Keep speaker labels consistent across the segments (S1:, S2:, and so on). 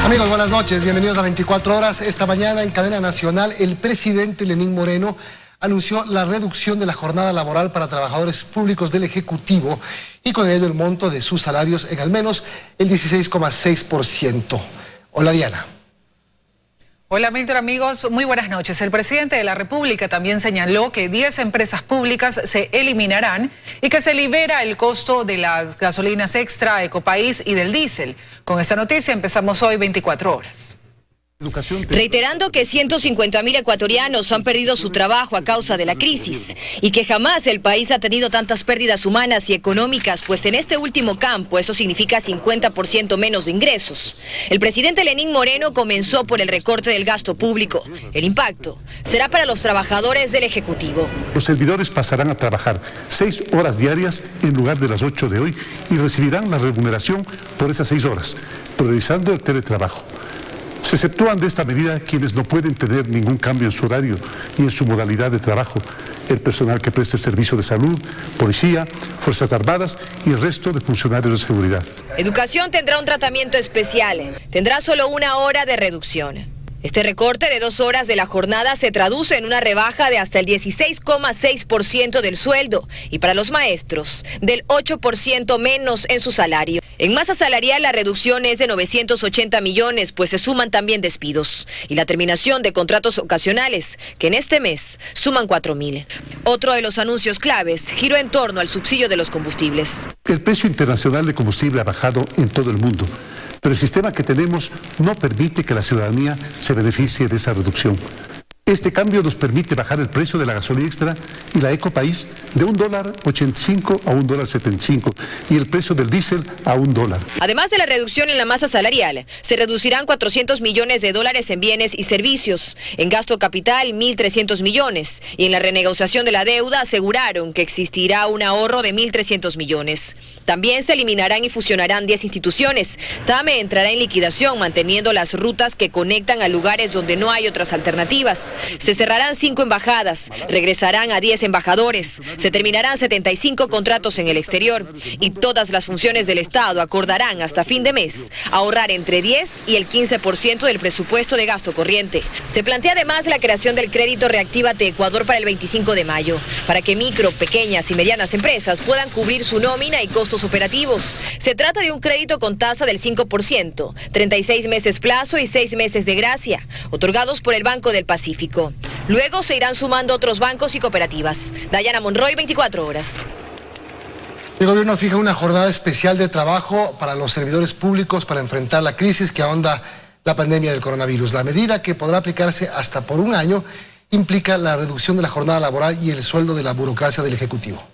S1: Amigos, buenas noches, bienvenidos a 24 horas. Esta mañana en cadena nacional, el presidente Lenín Moreno anunció la reducción de la jornada laboral para trabajadores públicos del Ejecutivo y con ello el monto de sus salarios en al menos el 16,6%. Hola, Diana.
S2: Hola Milton, amigos, muy buenas noches. El presidente de la República también señaló que 10 empresas públicas se eliminarán y que se libera el costo de las gasolinas extra, Ecopaís y del diésel. Con esta noticia empezamos hoy 24 horas.
S3: Reiterando que 150.000 ecuatorianos han perdido su trabajo a causa de la crisis y que jamás el país ha tenido tantas pérdidas humanas y económicas, pues en este último campo eso significa 50% menos de ingresos. El presidente Lenín Moreno comenzó por el recorte del gasto público. El impacto será para los trabajadores del Ejecutivo.
S4: Los servidores pasarán a trabajar 6 horas diarias en lugar de las 8 de hoy y recibirán la remuneración por esas 6 horas, priorizando el teletrabajo. Se exceptúan de esta medida quienes no pueden tener ningún cambio en su horario y en su modalidad de trabajo, el personal que preste servicio de salud, policía, fuerzas armadas y el resto de funcionarios de seguridad.
S3: Educación tendrá un tratamiento especial, tendrá solo 1 hora de reducción. Este recorte de 2 horas de la jornada se traduce en una rebaja de hasta el 16,6% del sueldo y para los maestros del 8% menos en su salario. En masa salarial la reducción es de 980 millones, pues se suman también despidos y la terminación de contratos ocasionales, que en este mes suman 4.000. Otro de los anuncios claves giró en torno al subsidio de los combustibles.
S4: El precio internacional de combustible ha bajado en todo el mundo, pero el sistema que tenemos no permite que la ciudadanía se beneficie de esa reducción. Este cambio nos permite bajar el precio de la gasolina extra y la Ecopaís de $1.85 a $1.75 y el precio del diésel a $1.
S3: Además de la reducción en la masa salarial, se reducirán 400 millones de dólares en bienes y servicios, en gasto capital 1.300 millones y en la renegociación de la deuda aseguraron que existirá un ahorro de 1.300 millones. También se eliminarán y fusionarán 10 instituciones. TAME entrará en liquidación manteniendo las rutas que conectan a lugares donde no hay otras alternativas. Se cerrarán 5 embajadas, regresarán a 10 embajadores, se terminarán 75 contratos en el exterior y todas las funciones del Estado acordarán hasta fin de mes ahorrar entre 10 y el 15% del presupuesto de gasto corriente. Se plantea además la creación del crédito Reactívate Ecuador para el 25 de mayo, para que micro, pequeñas y medianas empresas puedan cubrir su nómina y costos operativos. Se trata de un crédito con tasa del 5%, 36 meses plazo y 6 meses de gracia, otorgados por el Banco del Pacífico. Luego se irán sumando otros bancos y cooperativas. Dayana Monroy, 24 horas.
S1: El gobierno fija una jornada especial de trabajo para los servidores públicos para enfrentar la crisis que ahonda la pandemia del coronavirus. La medida, que podrá aplicarse hasta por 1 año, implica la reducción de la jornada laboral y el sueldo de la burocracia del Ejecutivo.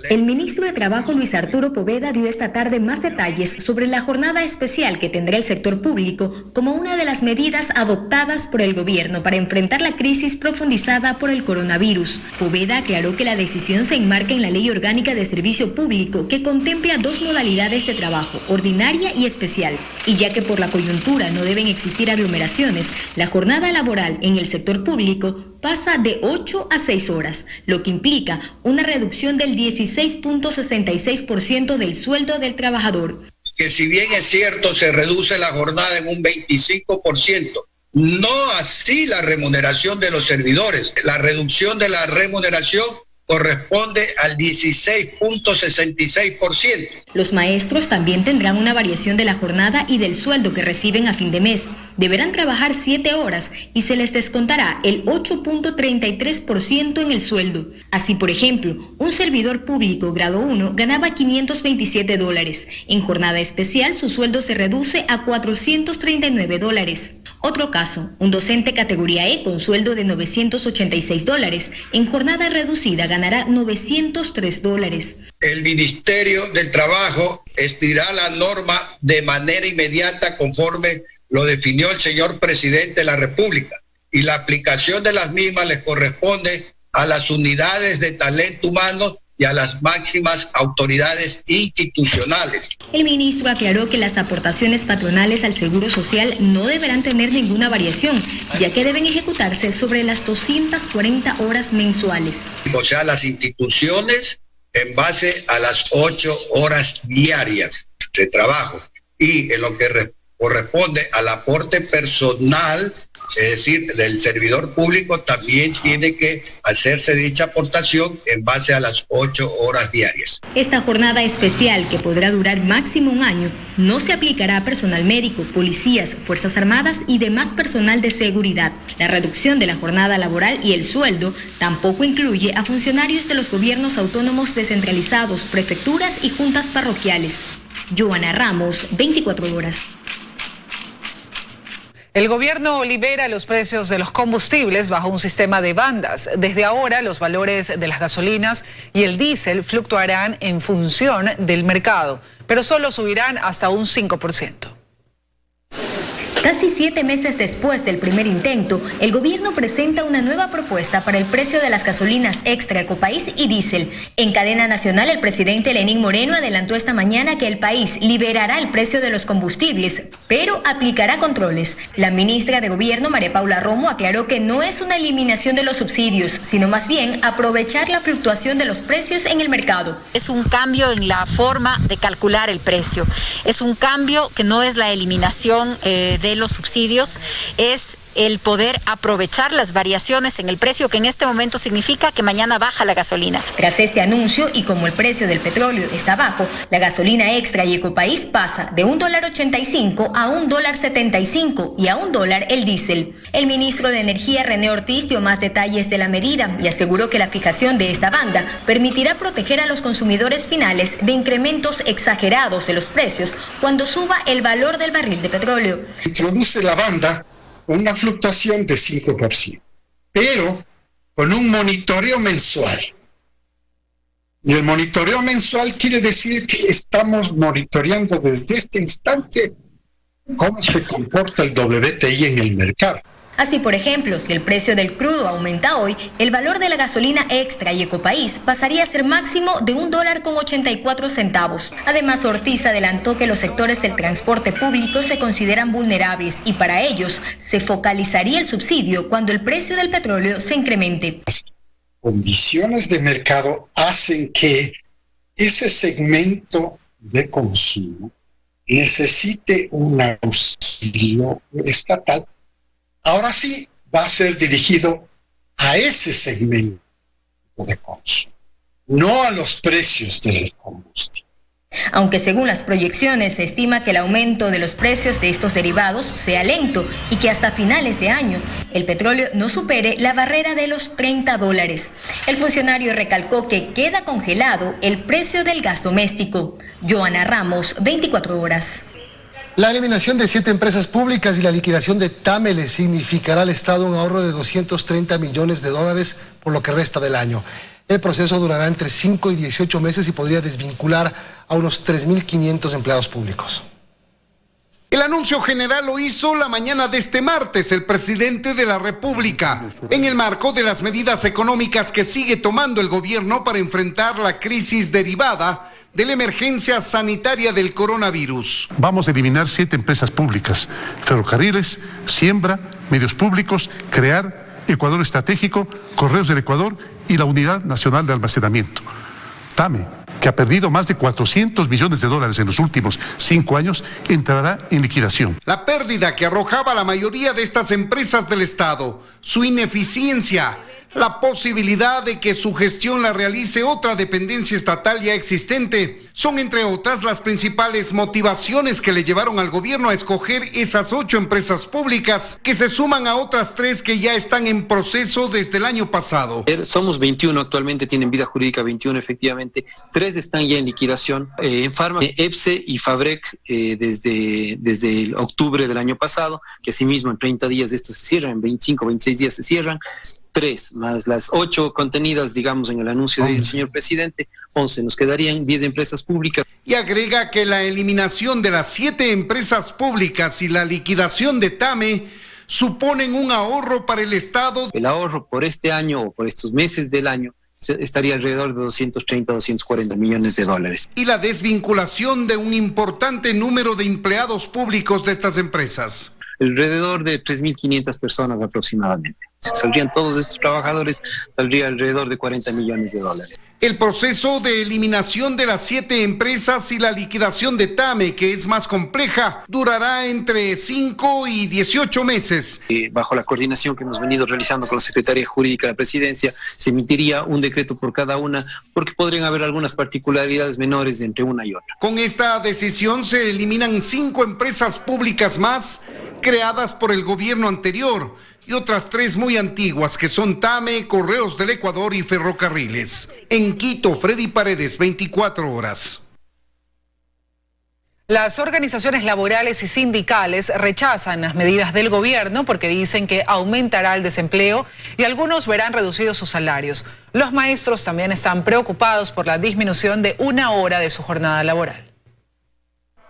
S5: El ministro de Trabajo, Luis Arturo Poveda, dio esta tarde más detalles sobre la jornada especial que tendrá el sector público como una de las medidas adoptadas por el gobierno para enfrentar la crisis profundizada por el coronavirus. Poveda aclaró que la decisión se enmarca en la Ley Orgánica de Servicio Público, que contempla 2 modalidades de trabajo, ordinaria y especial. Y ya que por la coyuntura no deben existir aglomeraciones, la jornada laboral en el sector público pasa de 8 a 6 horas, lo que implica una reducción del 16,66% del sueldo del trabajador.
S6: Que si bien es cierto se reduce la jornada en un 25%, no así la remuneración de los servidores. La reducción de la remuneración corresponde al 16,66%.
S5: Los maestros también tendrán una variación de la jornada y del sueldo que reciben a fin de mes. Deberán trabajar 7 horas y se les descontará el 8,33% en el sueldo. Así, por ejemplo, un servidor público grado 1 ganaba $527. En jornada especial, su sueldo se reduce a $439. Otro caso, un docente categoría E con sueldo de $986, en jornada reducida ganará $903.
S6: El Ministerio del Trabajo expedirá la norma de manera inmediata conforme lo definió el señor presidente de la República, y la aplicación de las mismas les corresponde a las unidades de talento humano y a las máximas autoridades institucionales.
S5: El ministro aclaró que las aportaciones patronales al Seguro Social no deberán tener ninguna variación, ya que deben ejecutarse sobre las 240 horas mensuales.
S6: O sea, las instituciones en base a las 8 horas diarias de trabajo. y en lo que corresponde al aporte personal, es decir, del servidor público, también tiene que hacerse dicha aportación en base a las 8 horas diarias.
S5: Esta jornada especial, que podrá durar máximo un año, no se aplicará a personal médico, policías, fuerzas armadas y demás personal de seguridad. La reducción de la jornada laboral y el sueldo tampoco incluye a funcionarios de los gobiernos autónomos descentralizados, prefecturas y juntas parroquiales. Joana Ramos, 24 horas.
S2: El gobierno libera los precios de los combustibles bajo un sistema de bandas. Desde ahora, los valores de las gasolinas y el diésel fluctuarán en función del mercado, pero solo subirán hasta un 5%.
S5: Casi 7 meses después del primer intento, el gobierno presenta una nueva propuesta para el precio de las gasolinas extra Ecopaís y diésel. En cadena nacional, el presidente Lenín Moreno adelantó esta mañana que el país liberará el precio de los combustibles, pero aplicará controles. La ministra de Gobierno, María Paula Romo, aclaró que no es una eliminación de los subsidios, sino más bien aprovechar la fluctuación de los precios en el mercado.
S7: Es un cambio en la forma de calcular el precio. Es un cambio que no es la eliminación de los subsidios, es el poder aprovechar las variaciones en el precio, que en este momento significa que mañana baja la gasolina.
S5: Tras este anuncio, y como el precio del petróleo está bajo, la gasolina extra y Ecopaís pasa de $1.85 a $1.75 y a $1 el diésel. El ministro de Energía, René Ortiz, dio más detalles de la medida y aseguró que la fijación de esta banda permitirá proteger a los consumidores finales de incrementos exagerados de los precios cuando suba el valor del barril de petróleo.
S8: Introduce la banda una fluctuación de 5%, pero con un monitoreo mensual. Y el monitoreo mensual quiere decir que estamos monitoreando desde este instante cómo se comporta el WTI en el mercado.
S5: Así, por ejemplo, si el precio del crudo aumenta hoy, el valor de la gasolina extra y Ecopaís pasaría a ser máximo de $1.84. Además, Ortiz adelantó que los sectores del transporte público se consideran vulnerables y para ellos se focalizaría el subsidio cuando el precio del petróleo se incremente.
S8: Las condiciones de mercado hacen que ese segmento de consumo necesite un auxilio estatal. Ahora sí va a ser dirigido a ese segmento de consumo, no a los precios del combustible.
S5: Aunque según las proyecciones se estima que el aumento de los precios de estos derivados sea lento y que hasta finales de año el petróleo no supere la barrera de los $30. El funcionario recalcó que queda congelado el precio del gas doméstico. Joana Ramos, 24 horas.
S1: La eliminación de 7 empresas públicas y la liquidación de TAME le significará al Estado un ahorro de $230 millones por lo que resta del año. El proceso durará entre 5 y 18 meses y podría desvincular a unos 3.500 empleados públicos.
S9: El anuncio general lo hizo la mañana de este martes el presidente de la República, en el marco de las medidas económicas que sigue tomando el gobierno para enfrentar la crisis derivada de la emergencia sanitaria del coronavirus.
S4: Vamos a eliminar 7 empresas públicas: Ferrocarriles, Siembra, Medios Públicos, Crear, Ecuador Estratégico, Correos del Ecuador y la Unidad Nacional de Almacenamiento. TAME, que ha perdido más de $400 millones en los últimos 5 años, entrará en liquidación.
S9: La pérdida que arrojaba la mayoría de estas empresas del Estado, su ineficiencia, la posibilidad de que su gestión la realice otra dependencia estatal ya existente, son entre otras las principales motivaciones que le llevaron al gobierno a escoger esas 8 empresas públicas que se suman a otras 3 que ya están en proceso desde el año pasado.
S10: Somos 21 actualmente, tienen vida jurídica 21 efectivamente, 3 están ya en liquidación. En Farma, EPSE y Fabrec desde el octubre del año pasado, que asimismo en 30 días estas se cierran, en 25, 26 días se cierran. 3 más las 8 contenidas, digamos, en el anuncio del señor presidente, 11, nos quedarían 10 empresas públicas.
S9: Y agrega que la eliminación de las 7 empresas públicas y la liquidación de TAME suponen un ahorro para el Estado.
S10: El ahorro por este año o por estos meses del año estaría alrededor de $230-240 millones.
S9: Y la desvinculación de un importante número de empleados públicos de estas empresas.
S10: Alrededor de 3.500 personas aproximadamente. Si saldrían todos estos trabajadores, saldría alrededor de $40 millones.
S9: El proceso de eliminación de las 7 empresas y la liquidación de TAME, que es más compleja, durará entre 5 y 18 meses.
S10: Bajo la coordinación que hemos venido realizando con la Secretaría Jurídica de la Presidencia, se emitiría un decreto por cada una, porque podrían haber algunas particularidades menores entre una y otra.
S9: Con esta decisión se eliminan 5 empresas públicas más creadas por el gobierno anterior y otras 3 muy antiguas que son TAME, Correos del Ecuador y Ferrocarriles. En Quito, Freddy Paredes, 24 horas.
S2: Las organizaciones laborales y sindicales rechazan las medidas del gobierno porque dicen que aumentará el desempleo y algunos verán reducidos sus salarios. Los maestros también están preocupados por la disminución de 1 hora de su jornada laboral.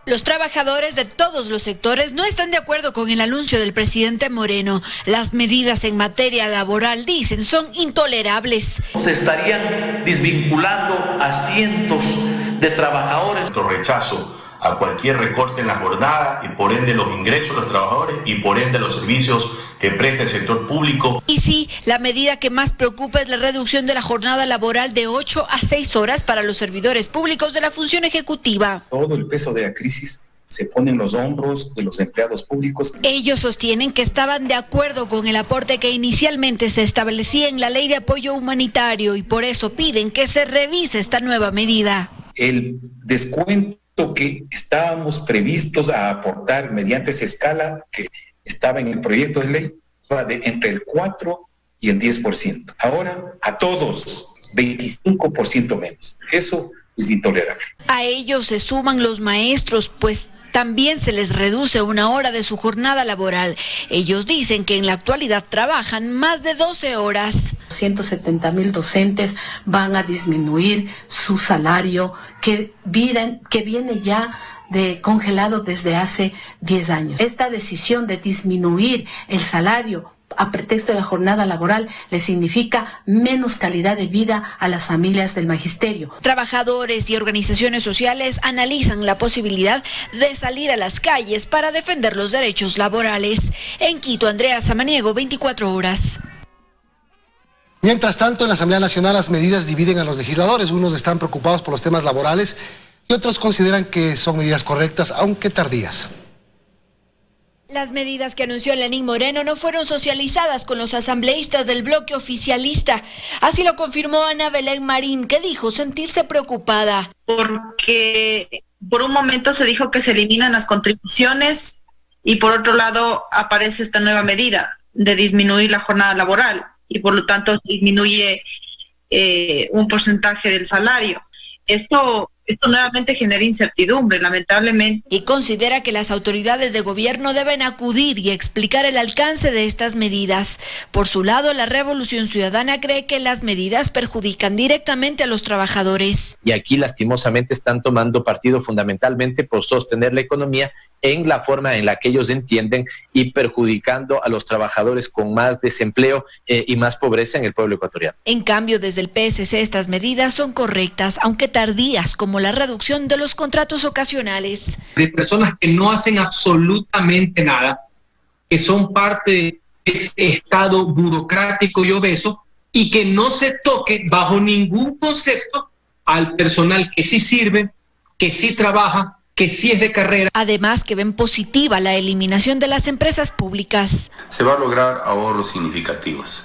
S11: Los trabajadores de todos los sectores no están de acuerdo con el anuncio del presidente Moreno. Las medidas en materia laboral, dicen, son intolerables.
S12: Se estarían desvinculando a cientos de trabajadores.
S13: Rechazo a cualquier recorte en la jornada y por ende los ingresos de los trabajadores y por ende los servicios que presta el sector público.
S11: Y sí, la medida que más preocupa es la reducción de la jornada laboral de 8 a 6 horas para los servidores públicos de la función ejecutiva.
S14: Todo el peso de la crisis se pone en los hombros de los empleados públicos.
S11: Ellos sostienen que estaban de acuerdo con el aporte que inicialmente se establecía en la Ley de Apoyo Humanitario y por eso piden que se revise esta nueva medida.
S14: El descuento que estábamos previstos a aportar mediante esa escala que estaba en el proyecto de ley va de entre el 4 y el 10%. Ahora a todos 25% menos. Eso es intolerable.
S11: A ellos se suman los maestros, pues también se les reduce 1 hora de su jornada laboral. Ellos dicen que en la actualidad trabajan más de 12 horas.
S15: 170,000 docentes van a disminuir su salario que viene ya congelado desde hace 10 años. Esta decisión de disminuir el salario a pretexto de la jornada laboral le significa menos calidad de vida a las familias del magisterio.
S11: Trabajadores y organizaciones sociales analizan la posibilidad de salir a las calles para defender los derechos laborales. En Quito, Andrea Samaniego, 24 horas.
S1: Mientras tanto, en la Asamblea Nacional las medidas dividen a los legisladores. Unos están preocupados por los temas laborales y otros consideran que son medidas correctas, aunque tardías.
S11: Las medidas que anunció Lenín Moreno no fueron socializadas con los asambleístas del bloque oficialista. Así lo confirmó Ana Belén Marín, que dijo sentirse preocupada.
S16: Porque por un momento se dijo que se eliminan las contribuciones y por otro lado aparece esta nueva medida de disminuir la jornada laboral y por lo tanto disminuye un porcentaje del salario. Esto nuevamente genera incertidumbre, lamentablemente.
S11: Y considera que las autoridades de gobierno deben acudir y explicar el alcance de estas medidas. Por su lado, la Revolución Ciudadana cree que las medidas perjudican directamente a los trabajadores.
S17: Y aquí lastimosamente están tomando partido fundamentalmente por sostener la economía en la forma en la que ellos entienden y perjudicando a los trabajadores con más desempleo y más pobreza en el pueblo ecuatoriano.
S11: En cambio, desde el PSC estas medidas son correctas, aunque tardías, como la reducción de los contratos ocasionales.
S18: De personas que no hacen absolutamente nada, que son parte de ese estado burocrático y obeso, y que no se toque bajo ningún concepto al personal que sí sirve, que sí trabaja, que sí es de carrera.
S11: Además, que ven positiva la eliminación de las empresas públicas.
S19: Se va a lograr ahorros significativos.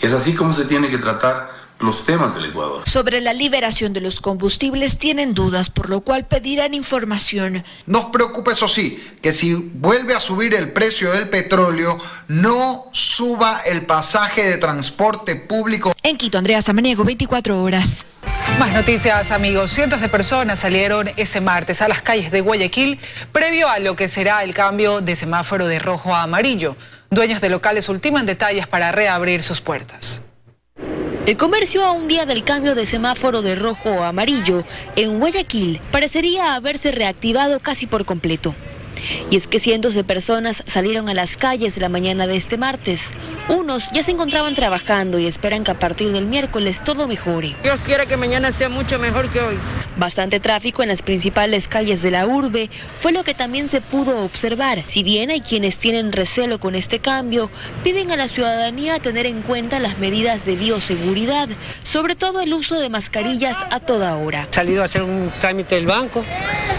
S19: Es así como se tiene que tratar los temas del Ecuador.
S11: Sobre la liberación de los combustibles tienen dudas, por lo cual pedirán información.
S20: Nos preocupa, eso sí, que si vuelve a subir el precio del petróleo, no suba el pasaje de transporte público.
S11: En Quito, Andrea Samaniego, 24 horas.
S2: Más noticias, amigos. Cientos de personas salieron este martes a las calles de Guayaquil previo a lo que será el cambio de semáforo de rojo a amarillo. Dueños de locales ultiman detalles para reabrir sus puertas.
S21: El comercio a un día del cambio de semáforo de rojo a amarillo en Guayaquil parecería haberse reactivado casi por completo. Y es que cientos de personas salieron a las calles la mañana de este martes. Unos ya se encontraban trabajando y esperan que a partir del miércoles todo mejore.
S22: Dios quiera que mañana sea mucho mejor que hoy.
S21: Bastante tráfico en las principales calles de la urbe fue lo que también se pudo observar. Si bien hay quienes tienen recelo con este cambio, piden a la ciudadanía tener en cuenta las medidas de bioseguridad, sobre todo el uso de mascarillas a toda hora.
S3: He salido a hacer un trámite del banco,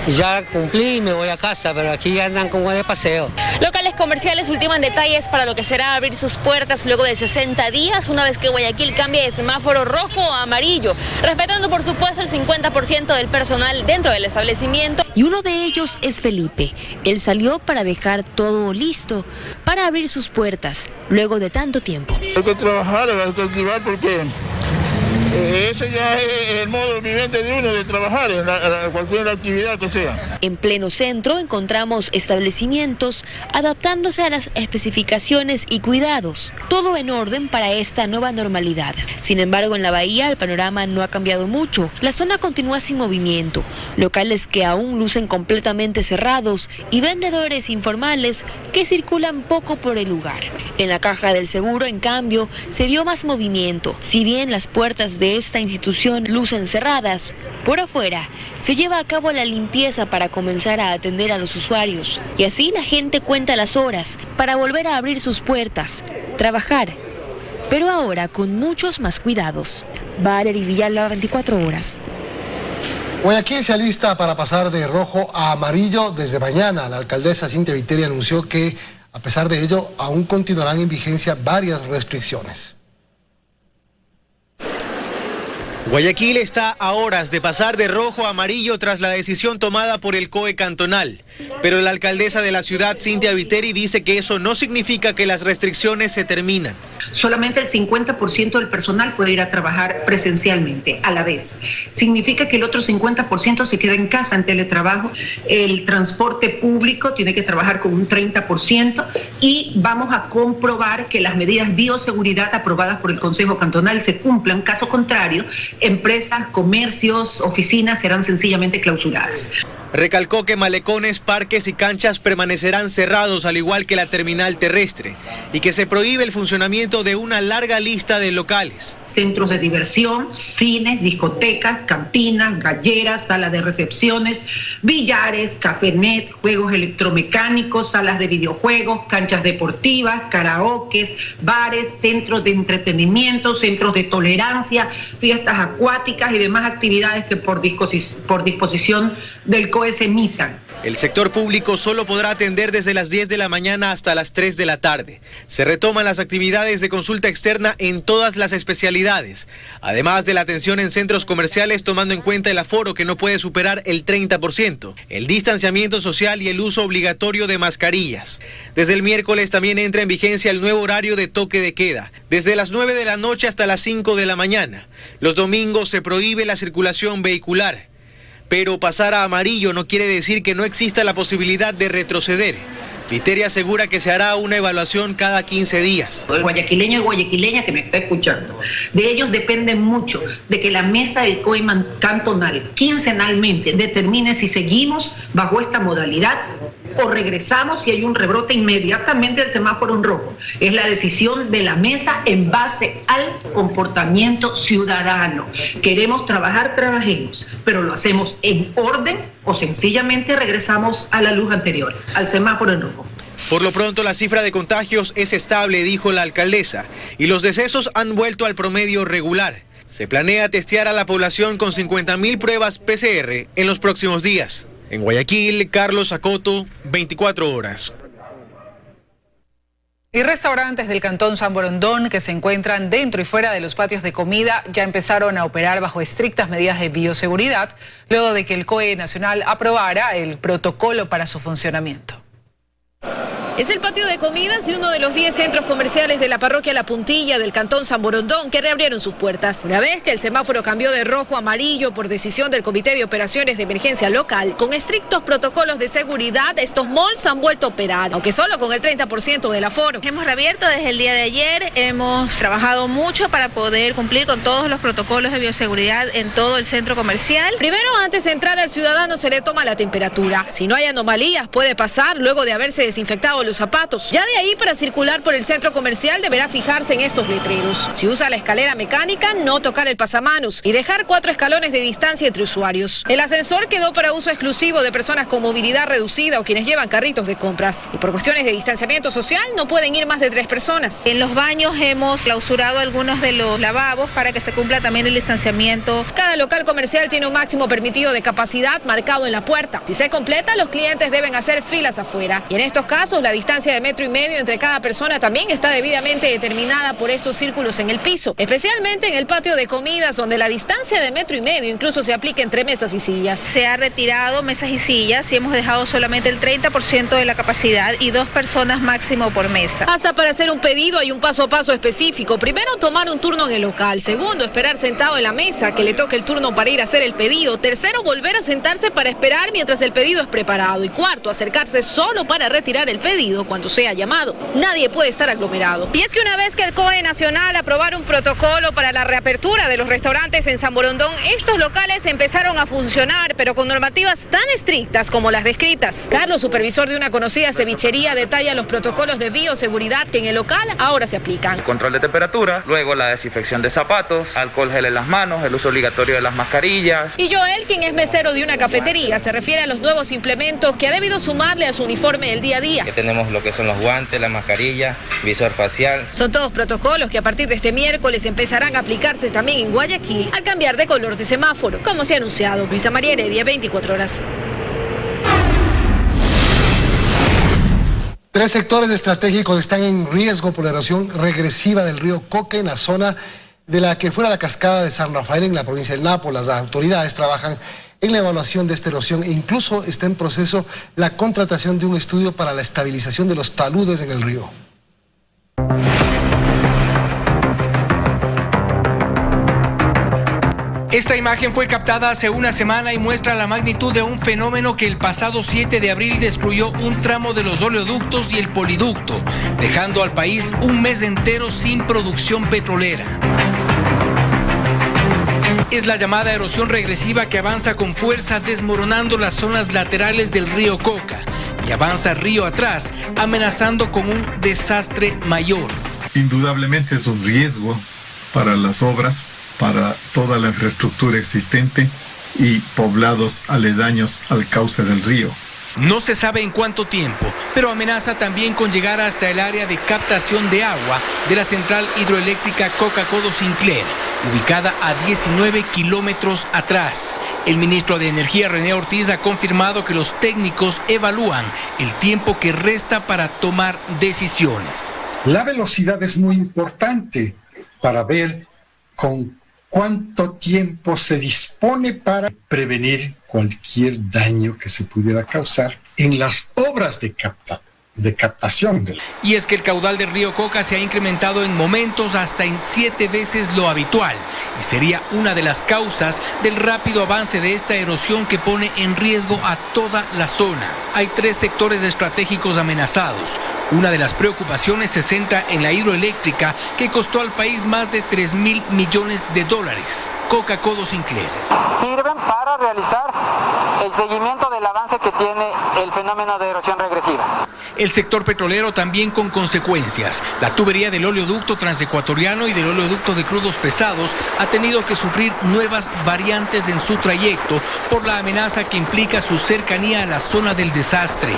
S3: ya cumplí y me voy a casa, pero aquí andan como de paseo.
S21: Locales comerciales ultiman detalles para lo que será abrir sus puertas luego de 60 días, una vez que Guayaquil cambie de semáforo rojo a amarillo, respetando por supuesto el 50% del personal dentro del establecimiento. Y uno de ellos es Felipe. Él salió para dejar todo listo para abrir sus puertas luego de tanto tiempo.
S22: Hay que trabajar, hay que activar porque ese ya es el modo viviente de uno de trabajar en cualquier actividad que sea.
S21: En pleno centro encontramos establecimientos adaptándose a las especificaciones y cuidados, todo en orden para esta nueva normalidad. Sin embargo, en la bahía el panorama no ha cambiado mucho. La zona continúa sin movimiento, locales que aún lucen completamente cerrados y vendedores informales que circulan poco por el lugar. En la caja del seguro, en cambio, se vio más movimiento. Si bien las puertas de esta institución lucen cerradas, por afuera se lleva a cabo la limpieza para comenzar a atender a los usuarios. Y así la gente cuenta las horas para volver a abrir sus puertas, trabajar, pero ahora con muchos más cuidados. Valery Villalba, 24 horas.
S1: Guayaquil se alista para pasar de rojo a amarillo desde mañana. La alcaldesa Cintia Viteri anunció que, a pesar de ello, aún continuarán en vigencia varias restricciones.
S23: Guayaquil está a horas de pasar de rojo a amarillo tras la decisión tomada por el COE cantonal. Pero la alcaldesa de la ciudad, Cintia Viteri, dice que eso no significa que las restricciones se terminan.
S24: Solamente el 50% del personal puede ir a trabajar presencialmente a la vez. Significa que el otro 50% se queda en casa en teletrabajo. El transporte público tiene que trabajar con un 30% y vamos a comprobar que las medidas de bioseguridad aprobadas por el Consejo Cantonal se cumplan. Caso contrario, empresas, comercios, oficinas serán sencillamente clausuradas.
S23: Recalcó que malecones, parques y canchas permanecerán cerrados, al igual que la terminal terrestre, y que se prohíbe el funcionamiento de una larga lista de locales.
S24: Centros de diversión, cines, discotecas, cantinas, galleras, salas de recepciones, billares, cafenet, juegos electromecánicos, salas de videojuegos, canchas deportivas, karaokes, bares, centros de entretenimiento, centros de tolerancia, fiestas acuáticas y demás actividades que por disposición del COE se emitan.
S23: El sector público solo podrá atender desde las 10 de la mañana hasta las 3 de la tarde. Se retoman las actividades de consulta externa en todas las especialidades, además de la atención en centros comerciales, tomando en cuenta el aforo que no puede superar el 30%, el distanciamiento social y el uso obligatorio de mascarillas. Desde el miércoles también entra en vigencia el nuevo horario de toque de queda, desde las 9 de la noche hasta las 5 de la mañana. Los domingos se prohíbe la circulación vehicular. Pero pasar a amarillo no quiere decir que no exista la posibilidad de retroceder. Viteri asegura que se hará una evaluación cada 15 días.
S24: El guayaquileño y guayaquileña que me está escuchando, de ellos depende mucho de que la mesa del COE cantonal quincenalmente determine si seguimos bajo esta modalidad o regresamos si hay un rebrote inmediatamente del semáforo en rojo. Es la decisión de la mesa en base al comportamiento ciudadano. Queremos trabajar, trabajemos, pero lo hacemos en orden o sencillamente regresamos a la luz anterior, al semáforo en rojo.
S23: Por lo pronto, la cifra de contagios es estable, dijo la alcaldesa, y los decesos han vuelto al promedio regular. Se planea testear a la población con 50.000 pruebas PCR en los próximos días. En Guayaquil, Carlos Acoto, 24 horas.
S2: Y restaurantes del Cantón San Borondón que se encuentran dentro y fuera de los patios de comida ya empezaron a operar bajo estrictas medidas de bioseguridad, luego de que el COE Nacional aprobara el protocolo para su funcionamiento.
S25: Es el patio de comidas y uno de los 10 centros comerciales de la parroquia La Puntilla del Cantón San Borondón que reabrieron sus puertas. Una vez que el semáforo cambió de rojo a amarillo por decisión del Comité de Operaciones de Emergencia Local, con estrictos protocolos de seguridad, estos malls han vuelto a operar, aunque solo con el 30% del aforo.
S26: Hemos reabierto desde el día de ayer, hemos trabajado mucho para poder cumplir con todos los protocolos de bioseguridad en todo el centro comercial.
S25: Primero, antes de entrar al ciudadano se le toma la temperatura. Si no hay anomalías, puede pasar luego de haberse desinfectado los zapatos. Ya de ahí, para circular por el centro comercial deberá fijarse en estos letreros. Si usa la escalera mecánica, no tocar el pasamanos y dejar 4 escalones de distancia entre usuarios. El ascensor quedó para uso exclusivo de personas con movilidad reducida o quienes llevan carritos de compras. Y por cuestiones de distanciamiento social no pueden ir más de 3 personas.
S26: En los baños hemos clausurado algunos de los lavabos para que se cumpla también el distanciamiento.
S25: Cada local comercial tiene un máximo permitido de capacidad marcado en la puerta. Si se completa, los clientes deben hacer filas afuera. Y en estos casos, la distancia de 1,5 metros entre cada persona también está debidamente determinada por estos círculos en el piso, especialmente en el patio de comidas, donde la distancia de 1,5 metros incluso se aplica entre mesas y sillas.
S26: Se ha retirado mesas y sillas y hemos dejado solamente el 30% de la capacidad y 2 personas máximo por mesa.
S25: Hasta para hacer un pedido hay un paso a paso específico. Primero, tomar un turno en el local. Segundo, esperar sentado en la mesa que le toque el turno para ir a hacer el pedido. Tercero, volver a sentarse para esperar mientras el pedido es preparado. Y cuarto, acercarse solo para retirar el pedido cuando sea llamado. Nadie puede estar aglomerado. Y es que una vez que el COE Nacional aprobara un protocolo para la reapertura de los restaurantes en San Borondón, estos locales empezaron a funcionar, pero con normativas tan estrictas como las descritas. Carlos, supervisor de una conocida cevichería, detalla los protocolos de bioseguridad que en el local ahora se aplican.
S4: Control de temperatura, luego la desinfección de zapatos, alcohol gel en las manos, el uso obligatorio de las mascarillas.
S25: Y Joel, quien es mesero de una cafetería, se refiere a los nuevos implementos que ha debido sumarle a su uniforme del día a día.
S5: Que tenemos lo que son los guantes, la mascarilla, visor facial.
S25: Son todos protocolos que a partir de este miércoles empezarán a aplicarse también en Guayaquil al cambiar de color de semáforo, como se ha anunciado. Luisa María Heredia, 24 horas.
S1: 3 sectores estratégicos están en riesgo por la erosión regresiva del río Coca en la zona de la que fuera la cascada de San Rafael en la provincia del Napo. Las autoridades trabajan en la evaluación de esta erosión e incluso está en proceso la contratación de un estudio para la estabilización de los taludes en el río.
S6: Esta imagen fue captada hace una semana y muestra la magnitud de un fenómeno que el pasado 7 de abril destruyó un tramo de los oleoductos y el poliducto, dejando al país un mes entero sin producción petrolera. Es la llamada erosión regresiva que avanza con fuerza desmoronando las zonas laterales del río Coca y avanza río atrás, amenazando con un desastre mayor.
S7: Indudablemente es un riesgo para las obras, para toda la infraestructura existente y poblados aledaños al cauce del río.
S6: No se sabe en cuánto tiempo, pero amenaza también con llegar hasta el área de captación de agua de la central hidroeléctrica Coca-Codo Sinclair, ubicada a 19 kilómetros atrás. El ministro de Energía, René Ortiz, ha confirmado que los técnicos evalúan el tiempo que resta para tomar decisiones.
S8: La velocidad es muy importante para ver con cuánto tiempo se dispone para prevenir cualquier daño que se pudiera causar en las obras de captación.
S6: Y es que el caudal del río Coca se ha incrementado en momentos hasta en 7 veces lo habitual y sería una de las causas del rápido avance de esta erosión que pone en riesgo a toda la zona. Hay 3 sectores estratégicos amenazados. Una de las preocupaciones se centra en la hidroeléctrica que costó al país más de $3.000 millones. Coca-Codo Sinclair.
S10: Sirven para realizar el seguimiento del avance que tiene el fenómeno de erosión regresiva.
S6: El sector petrolero también con consecuencias. La tubería del oleoducto transecuatoriano y del oleoducto de crudos pesados ha tenido que sufrir nuevas variantes en su trayecto por la amenaza que implica su cercanía a la zona del desastre.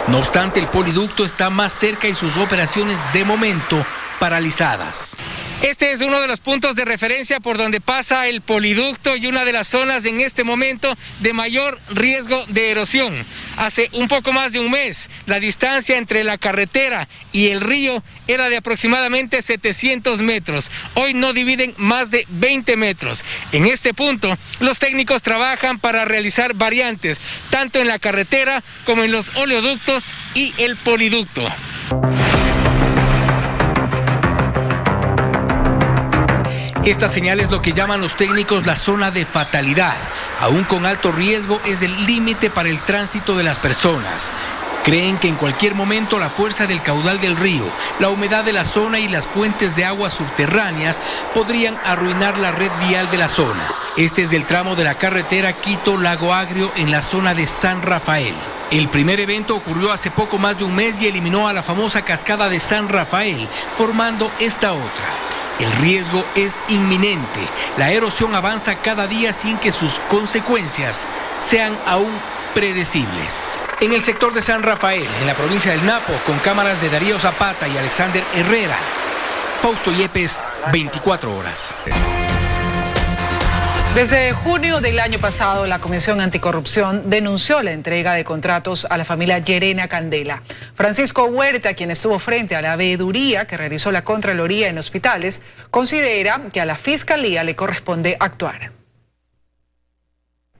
S6: No obstante, el poliducto está más cerca y sus operaciones de momento paralizadas. Este es uno de los puntos de referencia por donde pasa el poliducto y una de las zonas en este momento de mayor riesgo de erosión. Hace un poco más de un mes, la distancia entre la carretera y el río era de aproximadamente 700 metros. Hoy no dividen más de 20 metros. En este punto, los técnicos trabajan para realizar variantes, tanto en la carretera como en los oleoductos y el poliducto. Esta señal es lo que llaman los técnicos la zona de fatalidad. Aún con alto riesgo es el límite para el tránsito de las personas. Creen que en cualquier momento la fuerza del caudal del río, la humedad de la zona y las fuentes de aguas subterráneas podrían arruinar la red vial de la zona. Este es el tramo de la carretera Quito-Lago Agrio en la zona de San Rafael. El primer evento ocurrió hace poco más de un mes y eliminó a la famosa cascada de San Rafael, formando esta otra. El riesgo es inminente. La erosión avanza cada día sin que sus consecuencias sean aún predecibles. En el sector de San Rafael, en la provincia del Napo, con cámaras de Darío Zapata y Alexander Herrera, Fausto Yepes, 24 horas.
S2: Desde junio del año pasado, la Comisión Anticorrupción denunció la entrega de contratos a la familia Llerena Candela. Francisco Huerta, quien estuvo frente a la veeduría que realizó la Contraloría en hospitales, considera que a la Fiscalía le corresponde actuar.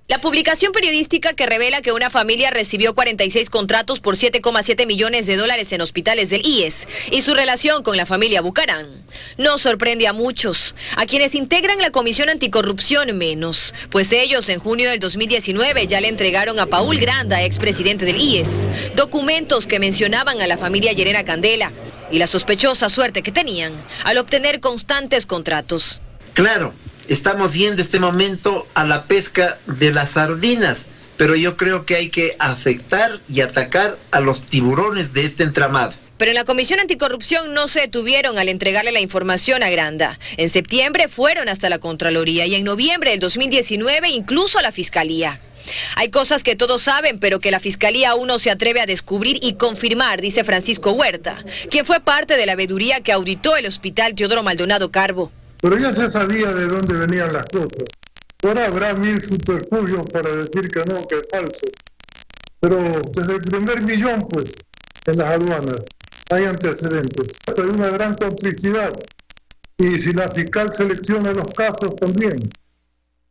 S9: La publicación periodística que revela que una familia recibió 46 contratos por 7,7 millones de dólares en hospitales del IES y su relación con la familia Bucaram no sorprende a muchos. A quienes integran la Comisión Anticorrupción menos, pues ellos en junio del 2019 ya le entregaron a Paul Granda, expresidente del IES, documentos que mencionaban a la familia Llerena Candela y la sospechosa suerte que tenían al obtener constantes contratos.
S12: Claro. Estamos yendo este momento a la pesca de las sardinas, pero yo creo que hay que afectar y atacar a los tiburones de este entramado.
S9: Pero en la Comisión Anticorrupción no se detuvieron al entregarle la información a Granda. En septiembre fueron hasta la Contraloría y en noviembre del 2019 incluso a la Fiscalía. Hay cosas que todos saben, pero que la Fiscalía aún no se atreve a descubrir y confirmar, dice Francisco Huerta, quien fue parte de la veeduría que auditó el Hospital Teodoro Maldonado Carbo.
S13: Pero ya se sabía de dónde venían las cosas. Ahora habrá mil subterfugios para decir que no, que es falso. Pero desde el primer millón, pues, en las aduanas hay antecedentes. Hay una gran complicidad. Y si la fiscal selecciona los casos también,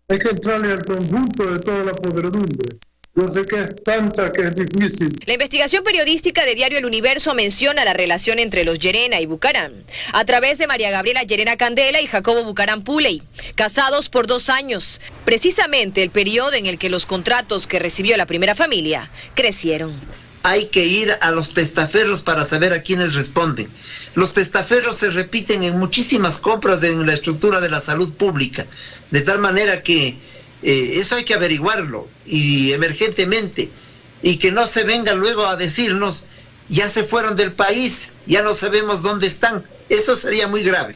S13: hay que entrarle al conjunto de toda la podredumbre. Yo sé que es tanta que es difícil.
S9: La investigación periodística de Diario El Universo menciona la relación entre los Llerena y Bucaram, a través de María Gabriela Llerena Candela y Jacobo Bucaram Puley, casados por 2 años, precisamente el periodo en el que los contratos que recibió la primera familia crecieron.
S12: Hay que ir a los testaferros para saber a quiénes responden. Los testaferros se repiten en muchísimas compras en la estructura de la salud pública, de tal manera que eso hay que averiguarlo y emergentemente, y que no se vengan luego a decirnos ya se fueron del país, ya no sabemos dónde están. Eso sería muy grave.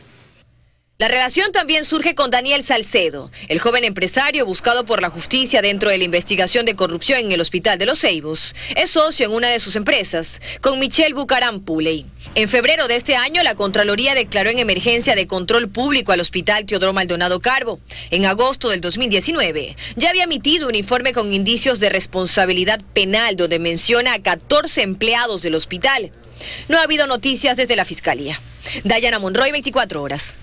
S9: La relación también surge con Daniel Salcedo, el joven empresario buscado por la justicia dentro de la investigación de corrupción en el Hospital de los Ceibos. Es socio en una de sus empresas, con Michelle Bucaram Puley. En febrero de este año, la Contraloría declaró en emergencia de control público al Hospital Teodoro Maldonado Carbo. En agosto del 2019, ya había emitido un informe con indicios de responsabilidad penal donde menciona a 14 empleados del hospital. No ha habido noticias desde la Fiscalía. Dayana Monroy, 24 horas.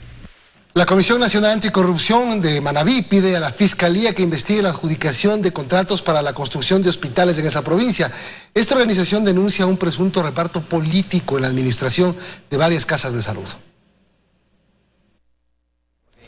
S1: La Comisión Nacional Anticorrupción de Manabí pide a la Fiscalía que investigue la adjudicación de contratos para la construcción de hospitales en esa provincia. Esta organización denuncia un presunto reparto político en la administración de varias casas de salud.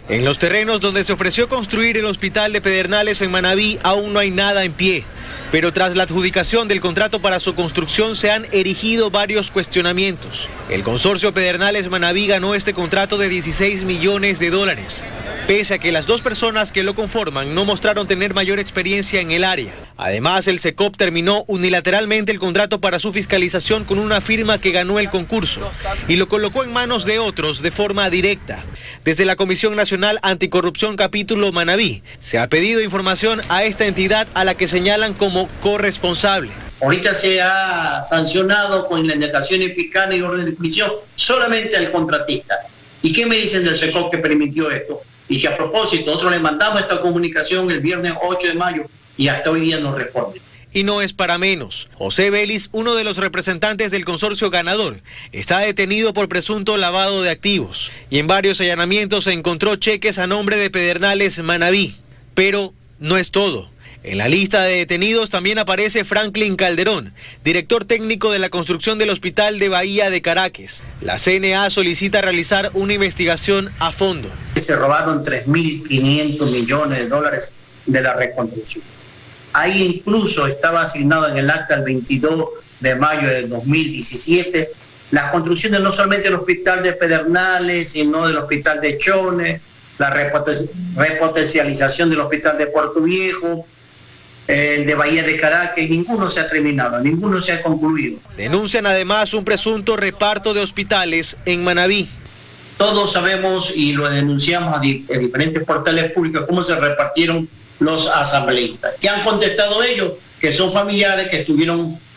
S23: En los terrenos donde se ofreció construir el hospital de Pedernales en Manabí aún no hay nada en pie. Pero tras la adjudicación del contrato para su construcción se han erigido varios cuestionamientos. El consorcio Pedernales Manabí ganó este contrato de 16 millones de dólares, pese a que las 2 personas que lo conforman no mostraron tener mayor experiencia en el área. Además, el SECOP terminó unilateralmente el contrato para su fiscalización con una firma que ganó el concurso y lo colocó en manos de otros de forma directa. Desde la Comisión Nacional Anticorrupción Capítulo Manabí se ha pedido información a esta entidad a la que señalan como corresponsable.
S14: Ahorita se ha sancionado con la indicación fiscal y orden de juicio solamente al contratista. ¿Y qué me dicen del SECOP que permitió esto? Y que a propósito, nosotros le mandamos esta comunicación el viernes 8 de mayo y hasta hoy día no responde.
S23: Y no es para menos. José Vélez, uno de los representantes del consorcio ganador, está detenido por presunto lavado de activos. Y en varios allanamientos se encontró cheques a nombre de Pedernales Manabí. Pero no es todo. En la lista de detenidos también aparece Franklin Calderón, director técnico de la construcción del Hospital de Bahía de Caracas. La CNA solicita realizar una investigación a fondo.
S14: Se robaron 3.500 millones de dólares de la reconstrucción. Ahí incluso estaba asignado en el acta el 22 de mayo de 2017 las construcciones no solamente del Hospital de Pedernales, sino del Hospital de Chones, la repotencialización del Hospital de Puerto Viejo, el de Bahía de Caracas, y ninguno se ha terminado, ninguno se ha concluido.
S23: Denuncian además un presunto reparto de hospitales en Manabí.
S14: Todos sabemos y lo denunciamos en diferentes portales públicos cómo se repartieron los asambleístas. ¿Qué han contestado ellos? Que son familiares que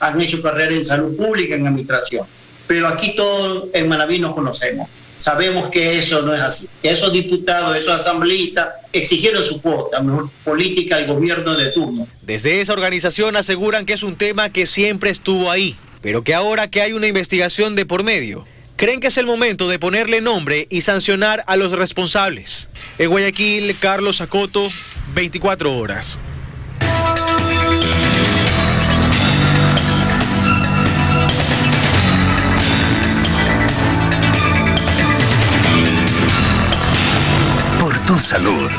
S14: han hecho carrera en salud pública, en administración. Pero aquí todos en Manabí nos conocemos. Sabemos que eso no es así. Que esos diputados, esos asambleístas exigieron su cuota, mejor política al gobierno de turno.
S23: Desde esa organización aseguran que es un tema que siempre estuvo ahí, pero que ahora que hay una investigación de por medio, creen que es el momento de ponerle nombre y sancionar a los responsables. En Guayaquil, Carlos Acoto, 24 horas.
S15: Por tu salud.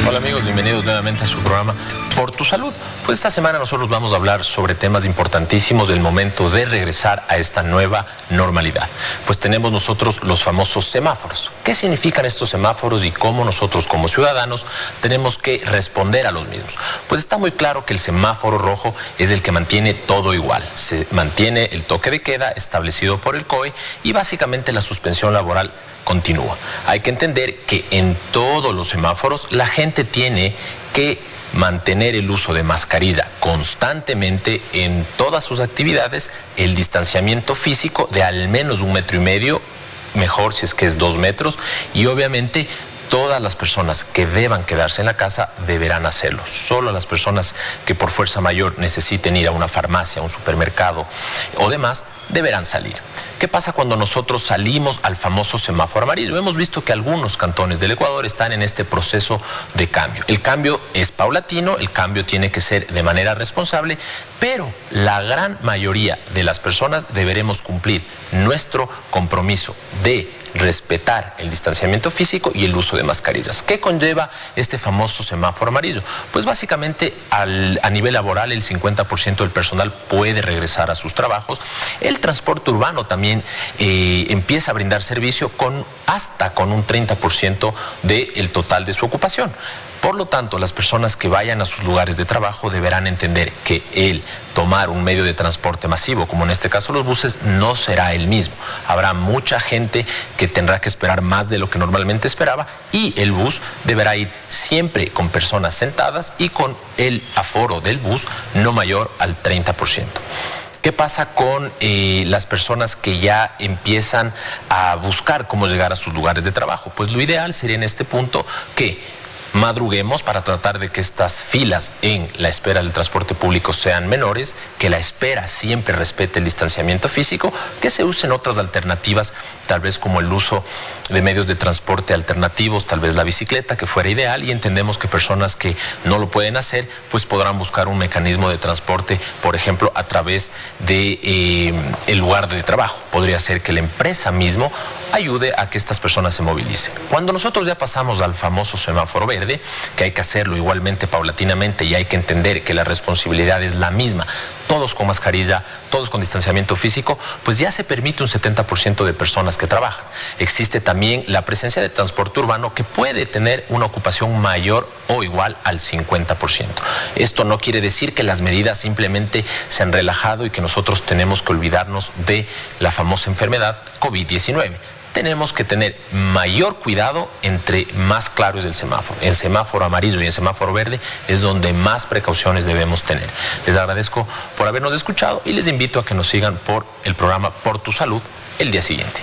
S16: Hola amigos, bienvenidos nuevamente a su programa Por tu Salud. Pues esta semana nosotros vamos a hablar sobre temas importantísimos del momento de regresar a esta nueva normalidad. Pues tenemos nosotros los famosos semáforos. ¿Qué significan estos semáforos y cómo nosotros como ciudadanos tenemos que responder a los mismos? Pues está muy claro que el semáforo rojo es el que mantiene todo igual. Se mantiene el toque de queda establecido por el COE y básicamente la suspensión laboral continúa. Hay que entender que en todos los semáforos la gente tiene que mantener el uso de mascarilla constantemente en todas sus actividades, el distanciamiento físico de al menos 1,5 metros, mejor si es que es 2 metros, y obviamente todas las personas que deban quedarse en la casa deberán hacerlo. Solo las personas que por fuerza mayor necesiten ir a una farmacia, a un supermercado o demás, deberán salir. ¿Qué pasa cuando nosotros salimos al famoso semáforo amarillo? Hemos visto que algunos cantones del Ecuador están en este proceso de cambio. El cambio es paulatino, el cambio tiene que ser de manera responsable, pero la gran mayoría de las personas deberemos cumplir nuestro compromiso de respetar el distanciamiento físico y el uso de mascarillas. ¿Qué conlleva este famoso semáforo amarillo? Pues básicamente a nivel laboral el 50% del personal puede regresar a sus trabajos. El transporte urbano también empieza a brindar servicio hasta con un 30% del total de su ocupación. Por lo tanto, las personas que vayan a sus lugares de trabajo deberán entender que el tomar un medio de transporte masivo, como en este caso los buses, no será el mismo. Habrá mucha gente que tendrá que esperar más de lo que normalmente esperaba y el bus deberá ir siempre con personas sentadas y con el aforo del bus no mayor al 30%. ¿Qué pasa con las personas que ya empiezan a buscar cómo llegar a sus lugares de trabajo? Pues lo ideal sería en este punto que madruguemos para tratar de que estas filas en la espera del transporte público sean menores, que la espera siempre respete el distanciamiento físico, que se usen otras alternativas, tal vez como el uso de medios de transporte alternativos, tal vez la bicicleta, que fuera ideal, y entendemos que personas que no lo pueden hacer, pues podrán buscar un mecanismo de transporte, por ejemplo, a través de el lugar de trabajo. Podría ser que la empresa mismo ayude a que estas personas se movilicen. Cuando nosotros ya pasamos al famoso semáforo verde, que hay que hacerlo igualmente paulatinamente y hay que entender que la responsabilidad es la misma, todos con mascarilla, todos con distanciamiento físico, pues ya se permite un 70% de personas que trabajan. Existe también la presencia de transporte urbano que puede tener una ocupación mayor o igual al 50%. Esto no quiere decir que las medidas simplemente se han relajado y que nosotros tenemos que olvidarnos de la famosa enfermedad COVID-19. Tenemos que tener mayor cuidado entre más claro es el semáforo. El semáforo amarillo y el semáforo verde es donde más precauciones debemos tener. Les agradezco por habernos escuchado y les invito a que nos sigan por el programa Por tu Salud el día siguiente.